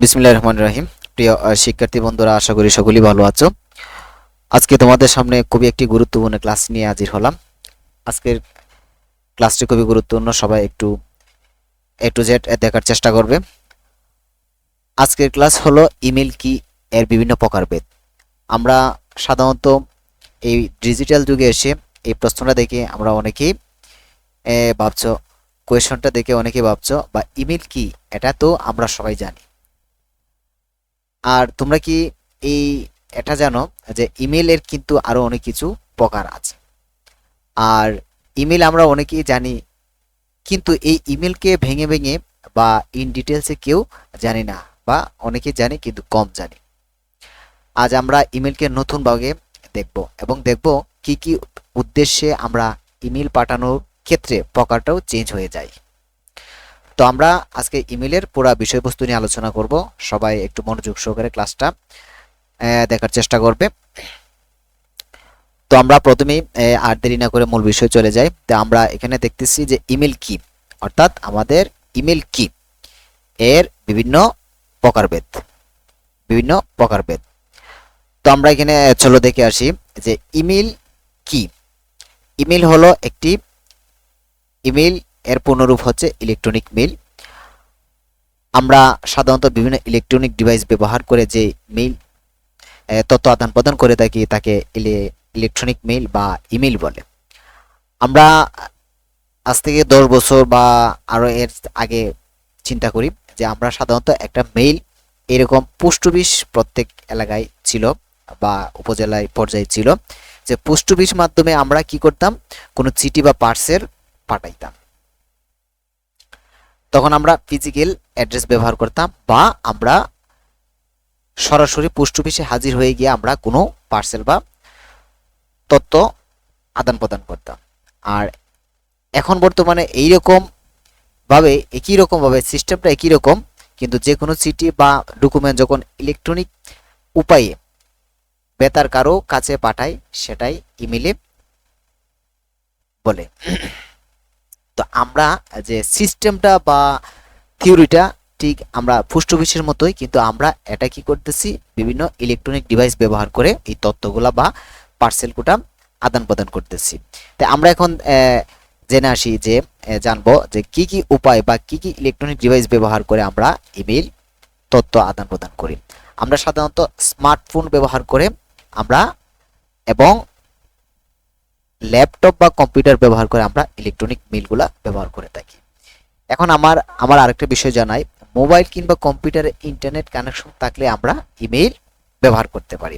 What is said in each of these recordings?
বিসমিল্লাহির রহমানির রহিম। প্রিয় শিক্ষার্থী বন্ধুরা, আশা করি সকলেই ভালো আছো। আজকে তোমাদের সামনে খুবই একটি গুরুত্বপূর্ণ ক্লাস নিয়ে হাজির হলাম। আজকের ক্লাসটি খুবই গুরুত্বপূর্ণ, সবাই একটু এ টু জেড দেখার চেষ্টা করবে। আজকের ক্লাস হলো ইমেল কি এর বিভিন্ন প্রকারভেদ। আমরা সাধারণত এই ডিজিটাল যুগে এসে এই প্রশ্নটা দেখে আমরা অনেকেই ভাবছো, কোয়েশনটা দেখে অনেকেই ভাবছো বা ইমেল কি, এটা তো আমরা সবাই জানি। আর তোমরা কি এই এটা জানো যে ইমেলের কিন্তু আরো অনেক কিছু প্রকার আছে। আর ইমেল আমরা অনেকেই জানি, কিন্তু এই ইমেলকে ভেঙে ভেঙে বা ইন ডিটেলসে কেউ জানি না, বা অনেকে জানি কিন্তু কম জানি। আজ আমরা ইমেলকে নতুন ভাবে দেখব এবং দেখব কি কি উদ্দেশ্যে আমরা ইমেল পাঠানোর ক্ষেত্রে প্রকারটাও চেঞ্জ হয়ে যায়। তো আমরা আজকে ইমেলের পুরো বিষয়বস্তু নিয়ে আলোচনা করব। সবাই একটু মনোযোগ সহকারে ক্লাসটা দেখার চেষ্টা করবে। তো আমরা প্রথমেই আর দেরি না করে মূল বিষয়ে চলে যাই। তো আমরা এখানে দেখতেছি যে ইমেল কি, অর্থাৎ আমাদের ইমেল কি এর বিভিন্ন প্রকারভেদ। তো আমরা এখানে চলো দেখে আসি যে ইমেল কি। ইমেল হলো একটি, ইমেল এর পূর্ণরূপ হচ্ছে ইলেকট্রনিক মেইল। আমরা সাধারণত বিভিন্ন ইলেকট্রনিক ডিভাইস ব্যবহার করে যে মেইল তথ্য আদান প্রদান করে থাকি তাকে ইলেকট্রনিক মেইল বা ইমেল বলে। আমরা আজ থেকে 10 বছর বা আরো এর আগে চিন্তা করি যে আমরা সাধারণত একটা মেইল এরকম পোস্ট অফিস প্রত্যেক এলাকায় ছিল বা উপজেলায় পর্যায়ে ছিল, যে পোস্ট অফিস মাধ্যমে আমরা কি করতাম, কোনো চিঠি বা পার্সেল পাঠাইতাম। তখন আমরা ফিজিক্যাল অ্যাড্রেস ব্যবহার করতাম বা আমরা সরাসরি পোস্ট অফিসে হাজির হয়ে গিয়ে আমরা কোনো পার্সেল বা তথ্য আদান প্রদান করতাম। আর এখন বর্তমানে একই রকম ভাবে সিস্টেমটা একই রকম, কিন্তু যে কোনো চিঠি বা ডকুমেন্ট যখন ইলেকট্রনিক উপায়ে বেতার কারো কাছে পাঠায় সেটাই ইমেলে বলে। তো আমরা যে সিস্টেমটা বা থিওরিটা ঠিক আমরা পোস্ট অফিসের মতোই, কিন্তু আমরা এটা কি করতেছি, বিভিন্ন ইলেকট্রনিক ডিভাইস ব্যবহার করে এই তথ্যগুলা বা পার্সেলগুলা আদান প্রদান করতেছি। তাই আমরা এখন জেনে আসি যে জানবো যে কি কি উপায় বা কি কি ইলেকট্রনিক ডিভাইস ব্যবহার করে আমরা ইমেল তথ্য আদান প্রদান করি। আমরা সাধারণত স্মার্টফোন ব্যবহার করে আমরা এবং ল্যাপটপ বা কম্পিউটার ব্যবহার করে আমরা ইলেকট্রনিক মেইলগুলা ব্যবহার করে থাকি। এখন আমার আরেকটা বিষয় জানাই, মোবাইল কিংবা কম্পিউটারে ইন্টারনেট কানেকশন থাকলে আমরা ইমেইল ব্যবহার করতে পারি।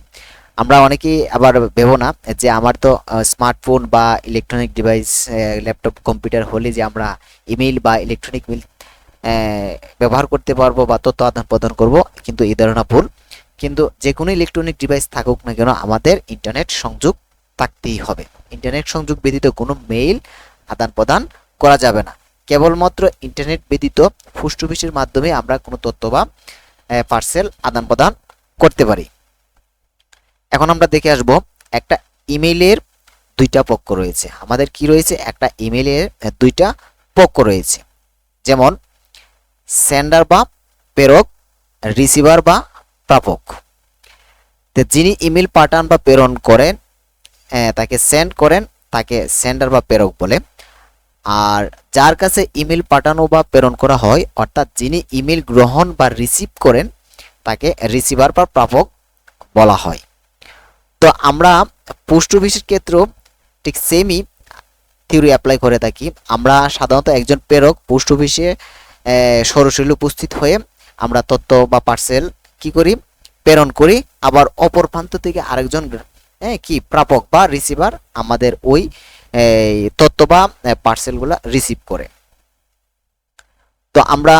আমরা অনেকেই আবার ভেবো না যে আমার তো স্মার্টফোন বা ইলেকট্রনিক ডিভাইস, ল্যাপটপ কম্পিউটার হলে যে আমরা ইমেইল বা ইলেকট্রনিক মেইল ব্যবহার করতে পারবো বা তথ্য আদান প্রদান করব, কিন্তু এই ধারণা ভুল। কিন্তু যে কোনো ইলেকট্রনিক ডিভাইস থাকুক না কেন, আমাদের ইন্টারনেট সংযোগ থাকতেই হবে। ইন্টারনেট সংযোগ ব্যতীত কোনো মেইল আদান প্রদান করা যাবে না। কেবলমাত্র ইন্টারনেট ব্যতীত পোস্ট অফিসের মাধ্যমে আমরা কোনো তথ্য বা পার্সেল আদান প্রদান করতে পারি। এখন আমরা দেখে আসব একটা ইমেইলের দুইটা পক্ষ রয়েছে। আমাদের কি রয়েছে, একটা ইমেইলের দুইটা পক্ষ রয়েছে, যেমন সেন্ডার বা প্রেরক, রিসিভার বা প্রাপক। তো যিনি ইমেল পাঠান বা প্রেরণ করেন তাকে সেন্ড করেন, তাকে সেন্ডার বা প্রেরক বলে। আর যার কাছে ইমেল পাঠানো বা প্রেরণ করা হয়, অর্থাৎ যিনি ইমেল গ্রহণ বা রিসিভ করেন, তাকে রিসিভার বা প্রাপক বলা হয়। তো আমরা পোস্ট অফিসের ক্ষেত্রেও ঠিক সেমই থিওরি অ্যাপ্লাই করে থাকি। আমরা সাধারণত একজন প্রেরক পোস্ট অফিসে সরাসরি উপস্থিত হয়ে আমরা তথ্য বা পার্সেল কি করি, প্রেরণ করি। আবার অপর প্রান্ত থেকে আরেকজন কি প্রাপক বা রিসিভার আমাদের ওই তথ্য বা পার্সেলগুলো রিসিভ করে। তো আমরা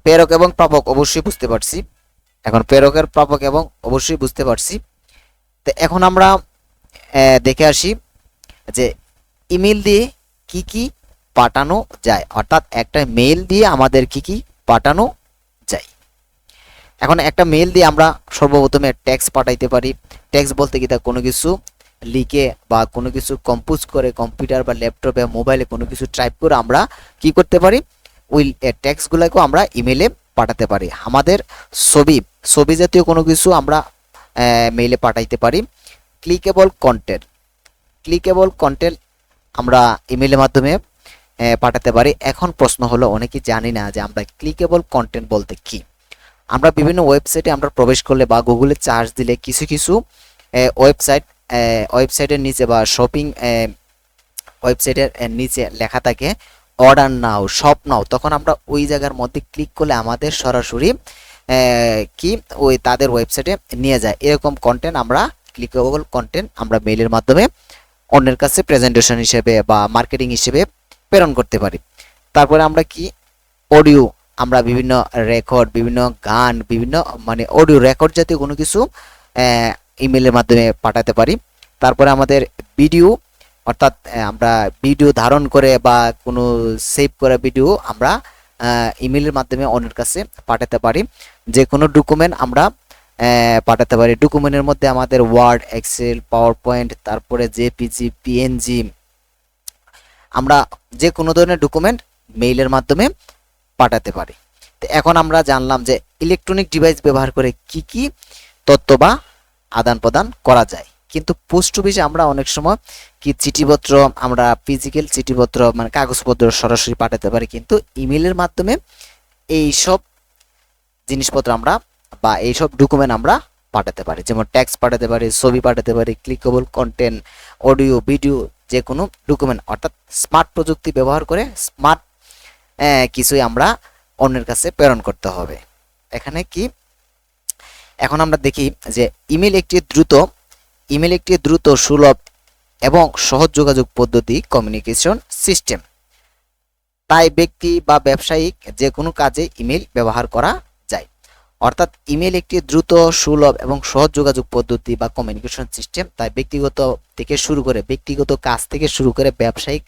প্রেরক এবং প্রাপক অবশ্যই বুঝতে পারছি। এখন প্রেরকের প্রাপক এবং অবশ্যই বুঝতে পারছি। তো এখন আমরা দেখে আসি যে ইমেল দিয়ে কি কি পাঠানো যায়, অর্থাৎ একটা মেইল দিয়ে আমাদের কি কি পাঠানো যায়। এখন একটা মেইল দিয়ে আমরা সর্বপ্রথমে টেক্সট পাঠাইতে পারি। টেক্সট বলতে কি, তা কোনো কিছু লিখে বা কোনো কিছু কম্পোজ করে কম্পিউটার বা ল্যাপটপে মোবাইলে কোনো কিছু টাইপ করে আমরা কি করতে পারি, ওই টেক্সটগুলোকেও আমরা ইমেলে পাঠাতে পারি। আমাদের ছবি ছবি জাতীয় কোনো কিছু আমরা মেইলে পাঠাইতে পারি। ক্লিকেবল কন্টেন্ট আমরা ইমেইলের মাধ্যমে পাঠাতে পারি। এখন প্রশ্ন হলো, অনেকেই জানি না যে আমরা ক্লিকেবল কন্টেন্ট বলতে কি। আমরা বিভিন্ন ওয়েবসাইটে আমরা প্রবেশ করলে বা গুগলে সার্চ দিলে কিছু কিছু ওয়েবসাইটের নিচে বা শপিং ওয়েবসাইটের নিচে লেখা থাকে অর্ডার নাও, শপ নাও। তখন আমরা ওই জায়গার মধ্যে ক্লিক করলে আমাদের সরাসরি কি ওই তাদের ওয়েবসাইটে নিয়ে যায়। এরকম কন্টেন্ট আমরা ক্লিকেবল কন্টেন্ট আমরা মেইলের মাধ্যমে অন্যের কাছে প্রেজেন্টেশন হিসেবে বা মার্কেটিং হিসেবে প্রেরণ করতে পারি। তারপরে আমরা কি অডিও, আমরা বিভিন্ন রেকর্ড, বিভিন্ন গান, বিভিন্ন মানে অডিও রেকর্ড জাতীয় কোনো কিছু ইমেলের মাধ্যমে পাঠাতে পারি। তারপরে আমাদের ভিডিও, অর্থাৎ আমরা ভিডিও ধারণ করে বা কোনো সেভ করা ভিডিও আমরা ইমেলের মাধ্যমে অন্যের কাছে পাঠাতে পারি। যে কোনো ডকুমেন্ট আমরা পাঠাতে পারি। ডকুমেন্টের মধ্যে আমাদের ওয়ার্ড, এক্সেল, পাওয়ার পয়েন্ট, তারপরে জেপিজি, পিএনজি, আমরা যে কোনো ধরনের ডকুমেন্ট মেইলের মাধ্যমে পাঠাতে পারি। তো এখন আমরা জানলাম যে ইলেকট্রনিক ডিভাইস ব্যবহার করে কি কি তথ্য বা আদান প্রদান করা যায়। কিন্তু পোস্ট অফিসে আমরা অনেক সময় কি চিঠিপত্র, আমরা ফিজিক্যাল চিঠিপত্র মানে কাগজপত্র সরাসরি পাঠাতে পারি, কিন্তু ইমেলের মাধ্যমে এই সব জিনিসপত্র আমরা বা এইসব ডকুমেন্ট আমরা পাঠাতে পারি। যেমন টেক্সট পাঠাতে পারি, ছবি পাঠাতে পারি, ক্লিকেবল কন্টেন্ট, অডিও, ভিডিও, যে কোনো ডকুমেন্ট, অর্থাৎ স্মার্ট প্রযুক্তি ব্যবহার করে স্মার্ট কিছুই আমরা অন্যের কাছে প্রেরণ করতে হবে। এখানে কি এখন আমরা দেখি যে ইমেল একটি দ্রুত, সুলভ এবং সহজ যোগাযোগ পদ্ধতি, কমিউনিকেশন সিস্টেম। তাই ব্যক্তি বা ব্যবসায়িক যে কোনো কাজে ইমেল ব্যবহার করা যায়। অর্থাৎ ইমেল একটি দ্রুত, সুলভ এবং সহজ যোগাযোগ পদ্ধতি বা কমিউনিকেশন সিস্টেম। তাই ব্যক্তিগত কাজ থেকে শুরু করে ব্যবসায়িক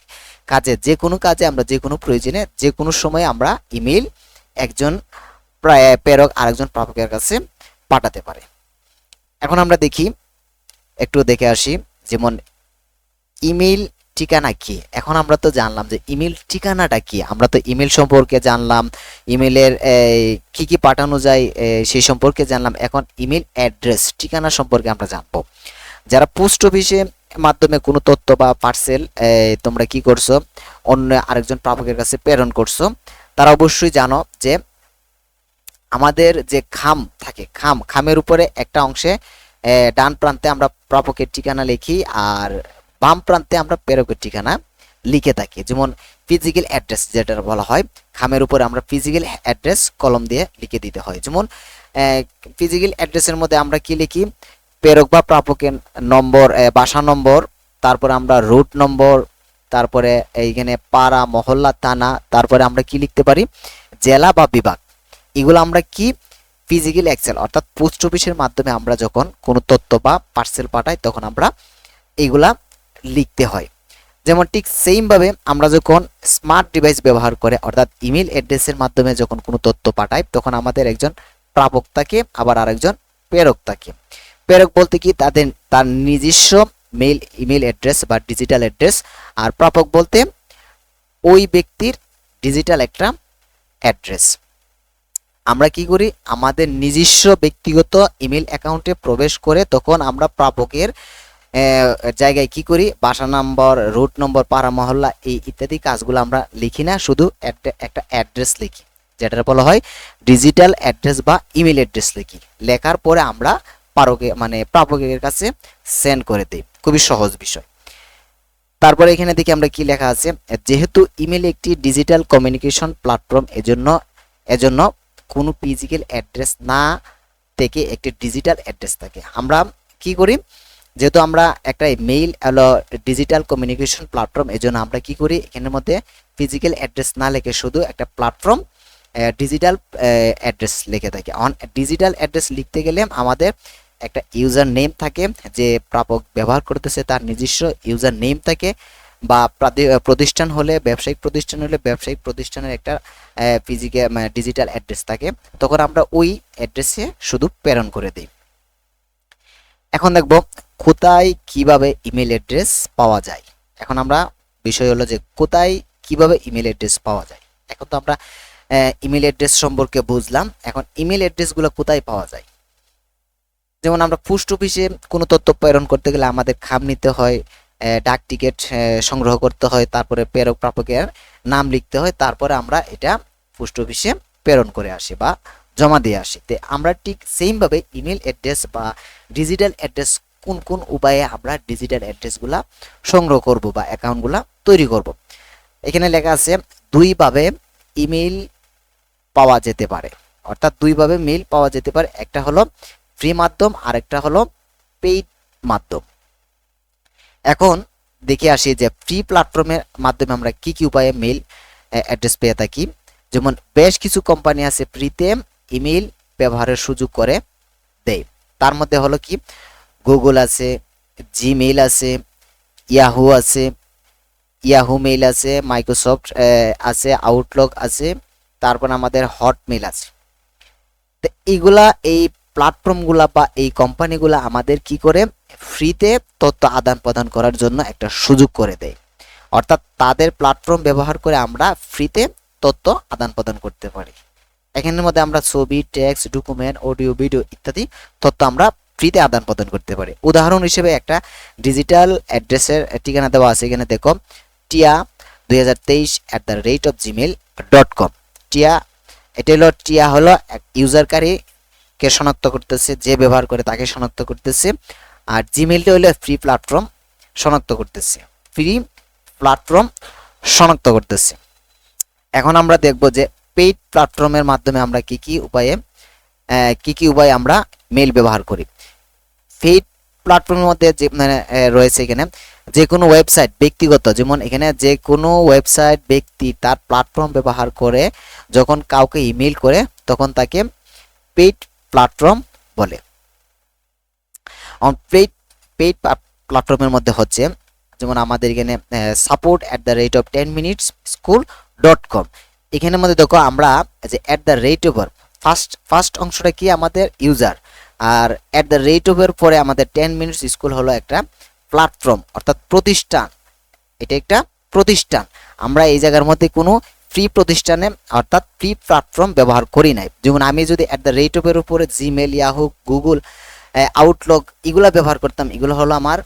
কাজে, যে কোনো কাজে আমরা যে কোনো প্রয়োজনে যে কোনো সময় আমরা ইমেল একজন প্রেরক আরেকজন প্রাপকের কাছে পাঠাতে পারে। এখন আমরা একটু দেখে আসি, যেমন ইমেল ঠিকানা কি। এখন আমরা তো জানলাম যে ইমেল ঠিকানাটা কি, আমরা তো ইমেল সম্পর্কে জানলাম, ইমেলের কি কি পাঠানো যায় সেই সম্পর্কে জানলাম। এখন ইমেল অ্যাড্রেস, ঠিকানা সম্পর্কে আমরা জানবো। যারা পোস্ট অফিসে মাধ্যমে কোনো তথ্য বা পার্সেল তোমরা কি করছো, অন্য আরেকজন প্রাপকের কাছে প্রেরণ করছো, তারা অবশ্যই জানো যে আমাদের যে খাম থাকে, খামের উপরে একটা অংশে ডান প্রান্তে আমরা প্রাপকের ঠিকানা লিখি আর বাম প্রান্তে আমরা প্রেরকের ঠিকানা লিখে থাকি। যেমন ফিজিক্যাল অ্যাড্রেস যেটা বলা হয়, খামের উপরে আমরা ফিজিক্যাল অ্যাড্রেস কলম দিয়ে লিখে দিতে হয়। যেমন ফিজিক্যাল অ্যাড্রেসের মধ্যে আমরা কি লিখি, প্রেরক বা প্রাপকের নম্বর, বাসা নম্বর, তারপরে আমরা রুট নম্বর, তারপরে এইখানে পাড়া, মহল্লা, থানা, তারপরে আমরা কি লিখতে পারি, জেলা বা বিভাগ। এগুলো আমরা কি ফিজিক্যাল এক্সেল, অর্থাৎ পোস্ট অফিসের মাধ্যমে আমরা যখন কোনো তথ্য বা পার্সেল পাঠাই তখন আমরা এইগুলা লিখতে হয়। যেমন ঠিক সেম ভাবে আমরা যখন স্মার্ট ডিভাইস ব্যবহার করে, অর্থাৎ ইমেল অ্যাড্রেসের মাধ্যমে যখন কোনো তথ্য পাঠাই তখন আমাদের একজন প্রাপক থাকে, আবার আরেকজন প্রেরক থাকে। প্রেরক বলতে কি তার নিজস্ব ইমেল অ্যাড্রেস বা ডিজিটাল অ্যাড্রেস, আর প্রাপক বলতে ওই ব্যক্তির ডিজিটাল একটা অ্যাড্রেস। আমরা কি করি, আমাদের নিজস্ব ব্যক্তিগত ইমেল অ্যাকাউন্টে প্রবেশ করে তখন আমরা প্রাপকের জায়গায় কি করি, বাসা নম্বর, রুট নম্বর, পাড়া, মহল্লা এই ইত্যাদি কাজগুলো আমরা লিখি না, শুধু একটা অ্যাড্রেস লিখি, যেটা বলা হয় ডিজিটাল অ্যাড্রেস বা ইমেল অ্যাড্রেস লিখি। লেখার পরে আমরা প্রাপকের কাছে সেন্ড করে দিই। খুবই সহজ বিষয়। তারপরে এখানে দেখি আমরা কি লেখা আছে, যেহেতু ইমেল একটি ডিজিটাল কমিউনিকেশন প্ল্যাটফর্ম, এজন্য কোনো ফিজিক্যাল অ্যাড্রেস না থেকে একটি ডিজিটাল অ্যাড্রেস থাকে। আমরা কি করি, যেহেতু আমরা একটা মেইল হলো ডিজিটাল কমিউনিকেশন প্ল্যাটফর্ম, এজন্য আমরা কি করি, এখানের মধ্যে ফিজিক্যাল অ্যাড্রেস না লিখে শুধু একটা প্ল্যাটফর্ম ডিজিটাল অ্যাড্রেস লিখে থাকি। ডিজিটাল অ্যাড্রেস লিখতে গেলে আমাদের একটা ইউজার নেম থাকে, যে প্রাপক ব্যবহার করতেছে তার নিজস্ব ইউজার নেম থাকে, বা প্রতিষ্ঠান হলে ব্যবসায়িক প্রতিষ্ঠানের একটা ফিজিক্যাল ডিজিটাল অ্যাড্রেস থাকে। তখন আমরা ওই অ্যাড্রেসে শুধু প্রেরণ করে দিই। এখন দেখব কোথায় কিভাবে ইমেল অ্যাড্রেস পাওয়া যায়। এখন আমরা বিষয় হলো যে কোথায় কিভাবে ইমেল অ্যাড্রেস পাওয়া যায়। এখন তো আমরা ইমেল অ্যাড্রেস সম্পর্কে বুঝলাম। এখন ইমেল অ্যাড্রেসগুলো কোথায় পাওয়া যায়? যেমন আমরা পোস্ট অফিসে কোনো তথ্য প্রেরণ করতে গেলে আমাদের খাম নিতে হয়, ডাক টিকিট সংগ্রহ করতে হয়, তারপরে প্রেরক প্রাপকের নাম লিখতে হয়, তারপরে আমরা এটা পোস্ট অফিসে প্রেরণ করে আসি বা জমা দিয়ে আসি। তো আমরা ঠিক সেমভাবে ইমেল অ্যাড্রেস বা ডিজিটাল অ্যাড্রেস কোন কোন উপায়ে আমরা ডিজিটাল অ্যাড্রেসগুলা সংগ্রহ করব বা অ্যাকাউন্টগুলা তৈরি করব। এখানে লেখা আছে দুইভাবে ইমেল পাওয়া যেতে পারে, অর্থাৎ দুইভাবে মেইল পাওয়া যেতে পারে। একটা হলো ফ্রি মাধ্যম আর একটা হলো পেইড মাধ্যম। এখন দেখে আসি যে ফ্রি প্ল্যাটফর্মের মাধ্যমে আমরা কি কি উপায়ে মেইল অ্যাড্রেস পেয়ে থাকি। যেমন বেশ কিছু কোম্পানি আছে ফ্রিতে ইমেইল ব্যবহারের সুযোগ করে দেয়। তার মধ্যে হলো কি গুগল আছে, জিমেইল আছে, ইয়াহু আছে, ইয়াহু মেইল আছে, মাইক্রোসফট আছে, আউটলুক আছে, তারপর আমাদের হটমেইল আছে। তো এইগুলা এই প্ল্যাটফর্মগুলা বা এই কোম্পানিগুলা আমাদের কি করে ফ্রিতে তথ্য আদান প্রদান করার জন্য একটা সুযোগ করে দেয়। অর্থাৎ তাদের প্ল্যাটফর্ম ব্যবহার করে আমরা ফ্রিতে তথ্য আদান প্রদান করতে পারি। এখানের মধ্যে আমরা ছবি, টেক্সট, ডকুমেন্ট, অডিও, ভিডিও ইত্যাদি তথ্য আমরা ফ্রিতে আদান প্রদান করতে পারি। উদাহরণ হিসেবে একটা ডিজিটাল অ্যাড্রেসের ঠিকানা দেওয়া আছে, এখানে দেখো tia2023@gmail.com। টিয়া, এটা হলো টিয়া হলো ইউজারকারীকে শনাক্ত করতেছে, যে ব্যবহার করে তাকে শনাক্ত করতেছে, আর জিমেইলটা হলো ফ্রি প্ল্যাটফর্ম শনাক্ত করতেছে, ফ্রি প্ল্যাটফর্ম শনাক্ত করতেছে। এখন আমরা দেখব যে পেইড প্ল্যাটফর্মের মাধ্যমে আমরা কি কি উপায়ে আমরা মেইল ব্যবহার করি। পেইড প্ল্যাটফর্মের মধ্যে যে রয়েছে এখানে যে কোনো ওয়েবসাইট ব্যক্তিগত, যেমন এখানে যে কোনো ওয়েবসাইট ব্যক্তি তার প্ল্যাটফর্ম ব্যবহার করে যখন কাউকে ইমেইল করে তখন তাকে পেইড প্ল্যাটফর্ম বলে। পেইড প্ল্যাটফর্মের মধ্যে হচ্ছে যেমন আমাদের এখানে support@10minutesschool.com। এখানের মধ্যে দেখো আমরা যে @ ফার্স্ট অংশটা কি আমাদের ইউজার, আর @ পরে আমাদের 10 মিনিটস স্কুল হলো একটা প্ল্যাটফর্ম অর্থাৎ প্রতিষ্ঠান। এটা একটা প্রতিষ্ঠান। আমরা এই জায়গার মধ্যে কোনো ফ্রি প্রতিষ্ঠানে অর্থাৎ ফ্রি প্ল্যাটফর্ম ব্যবহার করি নাই। যেমন আমি যদি @ উপরে জিমেল, ইয়াহু, গুগল, আউটলুক এগুলা ব্যবহার করতাম, এগুলো হলো আমার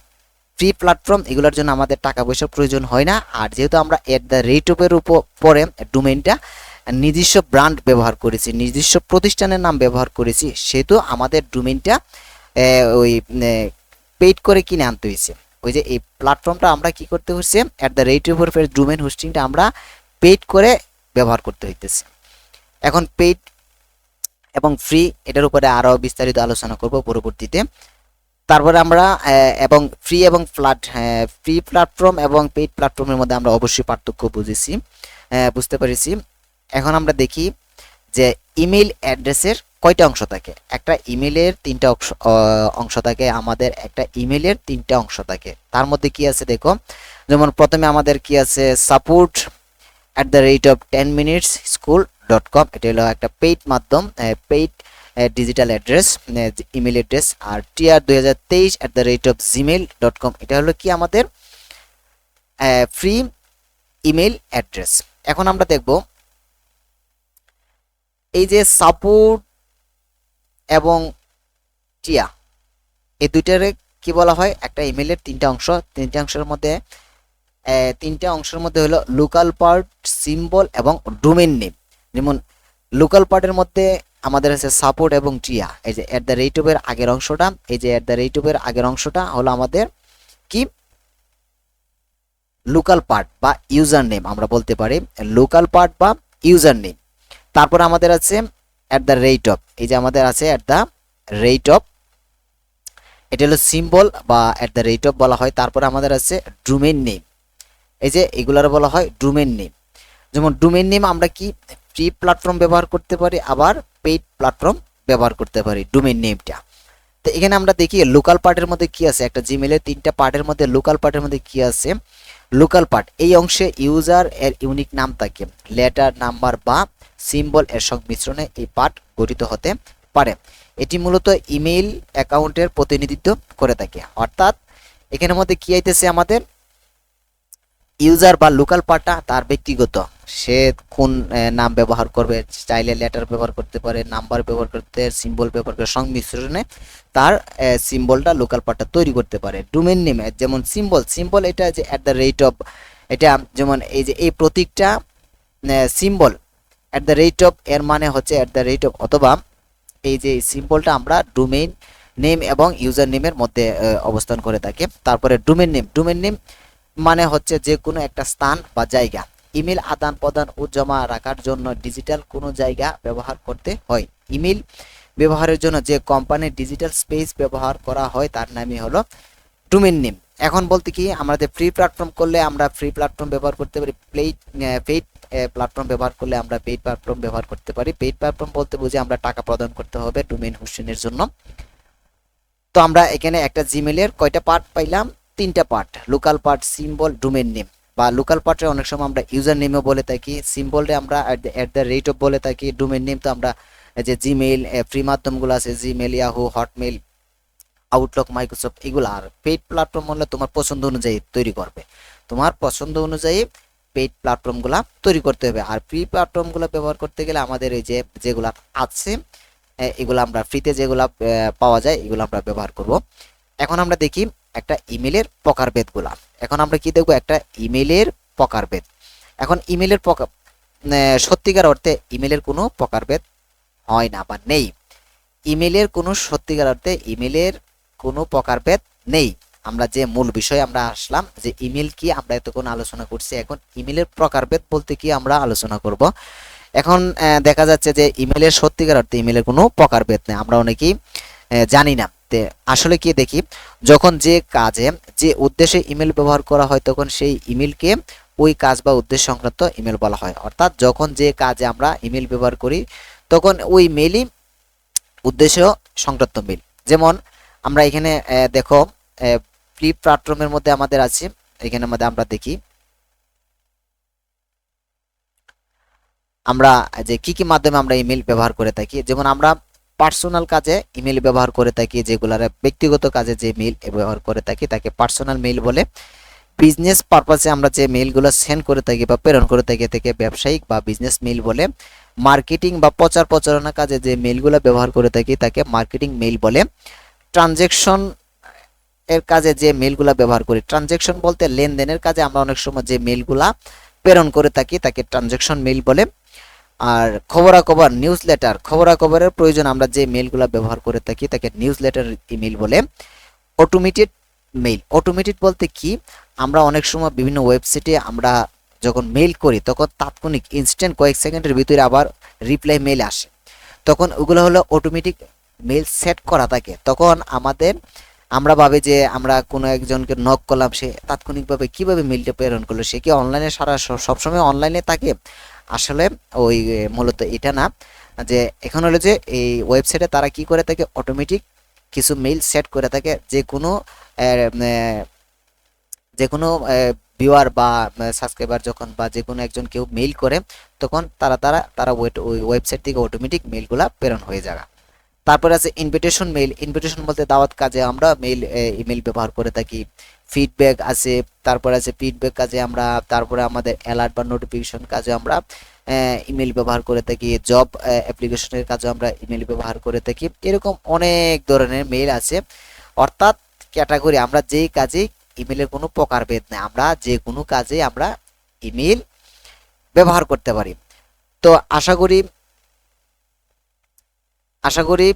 ফ্রি প্ল্যাটফর্ম, এগুলোর জন্য আমাদের টাকা পয়সার প্রয়োজন হয় না। আর যেহেতু আমরা @এর উপরে ডোমেইনটা নিজস্ব ব্র্যান্ড ব্যবহার করেছি, নিজস্ব প্রতিষ্ঠানের নাম ব্যবহার করেছি, সেহেতু আমাদের ডোমেইনটা ওই পেইড করে কিনে আনতে হয়েছে। ওই যে এই প্ল্যাটফর্মটা আমরা কি করতে হচ্ছে @এর ডোমেইন হোস্টিংটা আমরা পেইড করে ব্যবহার করতে হইতেছে। এখন পেইড এবং ফ্রি এটার উপরে আরো বিস্তারিত আলোচনা করব পরবর্তীতে। তারপরে আমরা এবং ফ্রি প্ল্যাটফর্ম এবং পেইড প্ল্যাটফর্মের মধ্যে আমরা অবশ্যই পার্থক্য বুঝতে পেরেছি। এখন আমরা দেখি যে ইমেল অ্যাড্রেসের কয়টা অংশ থাকে। একটা ইমেলের 3টা অংশ থাকে, আমাদের একটা ইমেলের 3টা অংশ থাকে। তার মধ্যে কি আছে দেখো, যেমন প্রথমে আমাদের কি আছে support@10minutesschool.com। এটা হলো একটা পেইড মাধ্যম, paid digital address, email address. আর tia2023@gmail.com এটা হলো কি আমাদের ফ্রি ইমেল অ্যাড্রেস। এখন আমরা দেখব এই যে সাপোর্ট এবং টিয়া এই দুইটারে কি বলা হয়, একটা ইমেলের 3টা অংশ, 3টা অংশের মধ্যে হলো লোকাল পার্ট, সিম্বল এবং ডোমেইন নেম। যেমন লোকাল পার্টের মধ্যে আমাদের আছে সাপোর্ট এবং টিয়া। এই যে @এর আগের অংশটা, এই যে @এর আগের অংশটা হলো আমাদের কি লোকাল পার্ট বা ইউজার নেম আমরা বলতে পারি, লোকাল পার্ট বা ইউজার নেম। তারপর আমাদের আছে এই যে আমাদের আছে এটা হলো সিম্বল বা বলা হয়। তারপর আমাদের আছে ডোমেইন নেম, এই যে এগুলার বলা হয় ডোমেইন নেম। যেমন ডোমেইন নেম আমরা কি ফ্রি প্ল্যাটফর্ম ব্যবহার করতে পারি, আবার পেইড প্ল্যাটফর্ম ব্যবহার করতে পারি ডোমেইন নেমটা। তো এখানে আমরা দেখি লোকাল পার্টের মধ্যে কি আছে, একটা জিমেলের 3টা পার্টের মধ্যে লোকাল পার্টের মধ্যে কি আছে। লোকাল পার্ট এই অংশে ইউজার এর ইউনিক নাম থাকে, লেটার, নাম্বার বা সিম্বল এর সংমিশ্রণে এই পার্ট গঠিত হতে পারে। এটি মূলত ইমেইল অ্যাকাউন্টের প্রতিনিধিত্ব করে থাকে। অর্থাৎ এখানের মধ্যে কি আইতেছে আমাদের ইউজার বা লোকাল পার্টটা তার ব্যক্তিগত, সে কোন নাম ব্যবহার করবে, চাইলে লেটার ব্যবহার করতে পারে, নাম্বার ব্যবহার করতে, সিম্বল ব্যবহার করে সংমিশ্রণে তার সিম্বলটা লোকাল পার্টটা তৈরি করতে পারে। ডোমেইন নেম যেমন সিম্বল, সিম্বল এটা যে অ্যাট দ্য রেট অফ, এটা যেমন এই যে এই প্রতীকটা symbol, at the rate of এর মানে হচ্ছে অ্যাট দ্য রেট অফ, অথবা এই যে সিম্বলটা আমরা ডোমেইন নেম এবং ইউজার নেমের মধ্যে অবস্থান করে থাকে। তারপরে ডোমেইন নেম, ডোমেইন নেম মানে হচ্ছে যে কোনো একটা স্থান বা জায়গা। ইমেল আদান প্রদান ও জমা রাখার জন্য ডিজিটাল কোনো জায়গা ব্যবহার করতে হয়। ইমেল ব্যবহারের জন্য যে কোম্পানির ডিজিটাল স্পেস ব্যবহার করা হয় তার নামই হলো ডোমেইন নেম। এখন বলতে কি, আমাদের ফ্রি প্ল্যাটফর্ম করলে আমরা ফ্রি প্ল্যাটফর্ম ব্যবহার করতে পারি, পেইড প্ল্যাটফর্ম ব্যবহার করলে আমরা পেইড প্ল্যাটফর্ম ব্যবহার করতে পারি। পেইড প্ল্যাটফর্ম বলতে বুঝি আমরা টাকা প্রদান করতে হবে ডোমেইন হোস্টিংয়ের জন্য। তো আমরা এখানে একটা জিমেলের কয়টা পার্ট পাইলাম, 3টা part, local part, symbol, domain name. বা লোকাল পার্টে অনেক সময় আমরা ইউজার নেমও বলে থাকি, সিম্বলে আমরা অ্যাট দ্য রেট অফ বলে থাকি, ডোমেইন নেম তো আমরা যে জিমেইল ফ্রি মাধ্যমগুলো আছে, Gmail, Yahoo, Hotmail, Outlook, Microsoft, এগুলো। আর পেইড প্ল্যাটফর্ম হলে তোমার পছন্দ অনুযায়ী তৈরি করবে, তোমার পছন্দ অনুযায়ী পেইড প্ল্যাটফর্মগুলো তৈরি করতে হবে। আর ফ্রি প্ল্যাটফর্মগুলো ব্যবহার করতে গেলে আমাদের এই যে যেগুলো আছে এগুলো আমরা ফ্রিতে যেগুলো পাওয়া যায় এগুলো আমরা ব্যবহার করব। এখন আমরা দেখি একটা ইমেলের প্রকারভেদগুলা। এখন আমরা কি দেখব, একটা ইমেলের প্রকারভেদ। এখন ইমেলের সত্যিকার অর্থে ইমেলের কোনো প্রকারভেদ হয় না বা নেই। ইমেলের কোনো সত্যিকার অর্থে ইমেলের কোনো প্রকারভেদ নেই। আমরা যে মূল বিষয়ে আমরা আসলাম যে ইমেল কি, আমরা এতক্ষণ আলোচনা করছি। এখন ইমেলের প্রকারভেদ বলতে কি আমরা আলোচনা করব। এখন দেখা যাচ্ছে যে ইমেলের সত্যিকার অর্থে ইমেলের কোনো প্রকারভেদ নেই, আমরা অনেকেই জানি না। আসলে কি দেখি, যখন যে কাজে যে উদ্দেশ্যে ইমেল ব্যবহার করা হয় তখন সেই ইমেলকে ওই কাজ বা উদ্দেশ্য সংক্রান্ত ইমেল বলা হয়। অর্থাৎ যখন যে কাজে আমরা ইমেল ব্যবহার করি তখন ওই মেলই উদ্দেশ্য সংক্রান্ত মেল। যেমন আমরা এখানে দেখো ফ্রি প্ল্যাটফর্মের মধ্যে আমাদের আছে, এখানে মধ্যে আমরা দেখি আমরা যে কি কি মাধ্যমে আমরা ইমেল ব্যবহার করে থাকি। যেমন আমরা পার্সোনাল কাজে ইমেল ব্যবহার করে থাকি, যেগুলার ব্যক্তিগত কাজে যে মেল ব্যবহার করে থাকি তাকে পার্সোনাল মেল বলে। বিজনেস পারপাসে আমরা যে মেইলগুলো সেন্ড করে থাকি বা প্রেরণ করে থাকি থেকে ব্যবসায়িক বা বিজনেস মেইল বলে। মার্কেটিং বা প্রচার প্রচারণা কাজে যে মেইলগুলো ব্যবহার করে থাকি তাকে মার্কেটিং মেইল বলে। ট্রানজ্যাকশন এর কাজে যে মেইলগুলো ব্যবহার করি, ট্রানজ্যাকশন বলতে লেনদেনের কাজে আমরা অনেক সময় যে মেইলগুলা প্রেরণ করে থাকি তাকে ট্রানজ্যাকশন মেইল বলে। আর খবরাখবর, নিউজ লেটার, খবরাখবরের প্রয়োজন আমরা যে মেইলগুলো ব্যবহার করে থাকি তাকে নিউজ লেটার ইমেল বলে। অটোমেটেড মেইল, অটোমেটেড বলতে কি, আমরা অনেক সময় বিভিন্ন ওয়েবসাইটে আমরা যখন মেইল করি তখন তাৎক্ষণিক ইনস্ট্যান্ট কয়েক সেকেন্ডের ভিতরে আবার রিপ্লাই মেইল আসে, তখন ওগুলো হলো অটোমেটিক মেইল সেট করা থাকে। তখন আমরা ভাবে যে আমরা কোনো একজনকে নক করলাম, সে তাৎক্ষণিকভাবে কিভাবে মেইলটা প্রেরণ করলো, সে কি অনলাইনে সবসময় অনলাইনে থাকে? আসলে ওই মূলত এটা না, যে এখন হলো যে এই ওয়েবসাইটে তারা কি করে থাকে, অটোমেটিক কিছু মেইল সেট করে থাকে। যে কোনো ভিউয়ার বা সাবস্ক্রাইবার যখন বা যে কোনো একজন কেউ মেইল করে তখন তারা ওই ওয়েবসাইট থেকে অটোমেটিক মেইলগুলা প্রেরণ হয়ে যায়। তারপরে আছে ইনভিটেশন মেইল, ইনভিটেশন বলতে দাওয়াত কাজে আমরা ইমেল ব্যবহার করে থাকি। ফিডব্যাক আছে, তারপরে আছে ফিডব্যাক কাজে আমরা, তারপরে আমাদের অ্যালার্ট বা নোটিফিকেশন কাজে আমরা ইমেল ব্যবহার করে থাকি। জব অ্যাপ্লিকেশনের কাজে আমরা ইমেল ব্যবহার করে থাকি। এরকম অনেক ধরনের মেইল আছে। অর্থাৎ ক্যাটাগরি, আমরা যেই কাজে ইমেলের কোনো প্রকারভেদ নেই, আমরা যে কোনো কাজে আমরা ইমেল ব্যবহার করতে পারি। তো আশা করি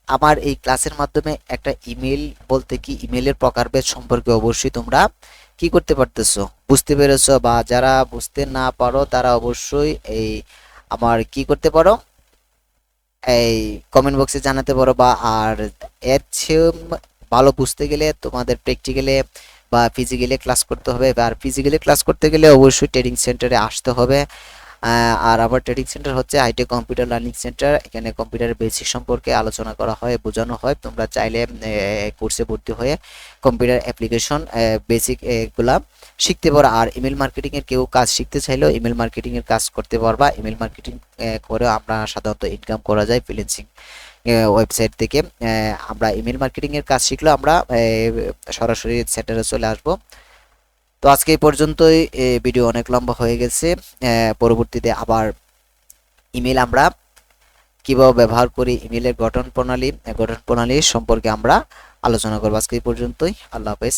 আমার এই ক্লাসের মাধ্যমে একটা ইমেল বলতে কি, ইমেলের প্রকারভেদ সম্পর্কে অবশ্যই তোমরা কি করতে পারতেছো, বুঝতে পেরেছো। বা যারা বুঝতে না পারো তারা অবশ্যই এই আমার কি করতে পারো, এই কমেন্ট বক্সে জানাতে পারো। বা আর এর চেয়ে ভালো বুঝতে গেলে তোমাদের প্র্যাকটিক্যালে বা ফিজিক্যালি ক্লাস করতে হবে। আর ফিজিক্যালি ক্লাস করতে গেলে অবশ্যই ট্রেনিং সেন্টারে আসতে হবে। আর আমার ট্রেনিং সেন্টার হচ্ছে হাইটেক কম্পিউটার লার্নিং সেন্টার। এখানে কম্পিউটারের বেসিক সম্পর্কে আলোচনা করা হয়, বোঝানো হয়। তোমরা চাইলে কোর্সে ভর্তি হয়ে কম্পিউটার অ্যাপ্লিকেশন বেসিক এগুলা শিখতে পারো। আর ইমেল মার্কেটিং এর কেউ কাজ শিখতে চাইলেও ইমেল মার্কেটিং এর কাজ করতে পারবা। ইমেল মার্কেটিং করে আমরা সাধারণত ইনকাম করা যায় ফ্রিল্যান্সিং ওয়েবসাইট থেকে। আমরা ইমেল মার্কেটিং এর কাজ শিখলেও আমরা সরাসরি সেন্টারে চলে আসবো। তো আজকে এই পর্যন্তই, ভিডিও অনেক লম্বা হয়ে গেছে। পরবর্তীতে আবার ইমেল আমরা কিভাবে ব্যবহার করি, ইমেলের গঠন প্রণালী সম্পর্কে আমরা আলোচনা করবো। আজকে এই পর্যন্তই, আল্লাহ হাফেজ।